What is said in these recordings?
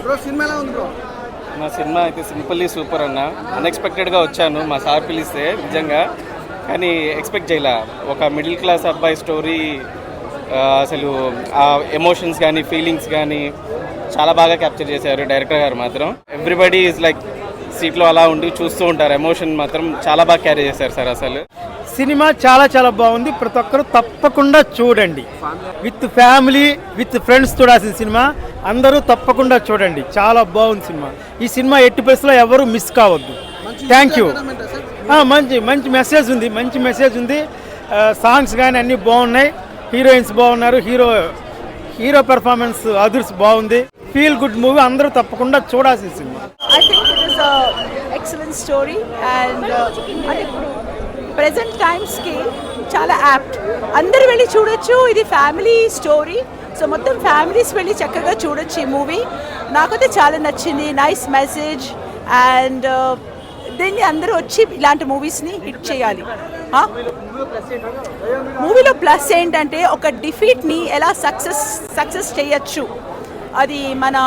Bro cinema ఎలా ఉంది bro? మా సినిమా అయితే సింపుల్లీ సూపర్ అన్న. అన్ఎక్స్పెక్టెడ్గా వచ్చాను మా సార్ పిలిస్తే నిజంగా, కానీ ఎక్స్పెక్ట్ చేయలే. ఒక మిడిల్ క్లాస్ అబ్బాయి స్టోరీ, అసలు ఆ ఎమోషన్స్ కానీ ఫీలింగ్స్ కానీ చాలా బాగా క్యాప్చర్ చేశారు డైరెక్టర్ గారు మాత్రం. ఎవ్రీబడి ఈజ్ లైక్ సీట్లో అలా ఉండి చూస్తూ ఉంటారు. ఎమోషన్ మాత్రం చాలా బాగా క్యారీ చేశారు సార్. అసలు సినిమా చాలా బాగుంది. ప్రతి ఒక్కరు తప్పకుండా చూడండి. విత్ ఫ్యామిలీ విత్ ఫ్రెండ్స్ చూడాల్సిన సినిమా. అందరూ తప్పకుండా చూడండి. చాలా బాగుంది సినిమా. ఈ సినిమా ఎట్టి పరిస్థితుల్లో ఎవరు మిస్ కావద్దు. Thank you. మంచి మెసేజ్ ఉంది. సాంగ్స్ కానీ అన్నీ బాగున్నాయి. హీరోయిన్స్ బాగున్నారు. హీరో పెర్ఫార్మెన్స్ అదర్స్ బాగుంది. Feel good movie. అందరూ తప్పకుండా చూడాల్సిన cinema. I think it is a excellent story and present times కి చాలా యాప్ట్. అందరూ వెళ్ళి చూడొచ్చు. ఇది ఫ్యామిలీ స్టోరీ. సో మొత్తం ఫ్యామిలీస్ వెళ్ళి చక్కగా చూడొచ్చు ఈ మూవీ. నాకైతే చాలా నచ్చింది. నైస్ మెసేజ్ అండ్ దీన్ని అందరూ వచ్చి ఇలాంటి మూవీస్ని హిట్ చేయాలి. మూవీలో ప్లస్ ఏంటంటే ఒక డిఫీట్ని ఎలా సక్సెస్ చేయొచ్చు. అది మన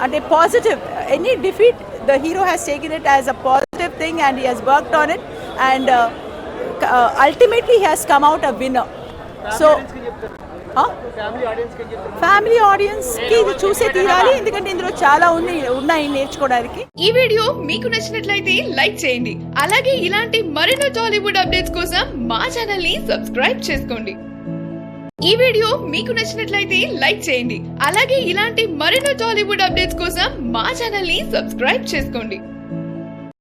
అంటే positive. Any defeat the hero has taken it as a positive thing and he has worked on it and ultimately he has come out a winner. So family audience కి ఇది చూసే తీరాలి, ఎందుకంటే ఇందులో చాలా ఉన్నాయి నేర్చుకోవడానికి. ఈ వీడియో మీకు నచ్చినట్లయితే లైక్ చేయండి. అలాగే ఇలాంటి మరెన్నో టాలీవుడ్ అప్డేట్స్ కోసం మా ఛానల్ ని సబ్స్క్రైబ్ చేసుకోండి. ఈ వీడియో మీకు నచ్చినట్లయితే లైక్ చేయండి. అలాగే ఇలాంటి మరెన్నో టాలీవుడ్ అప్డేట్స్ కోసం మా ఛానల్ ని సబ్స్క్రైబ్ చేసుకోండి.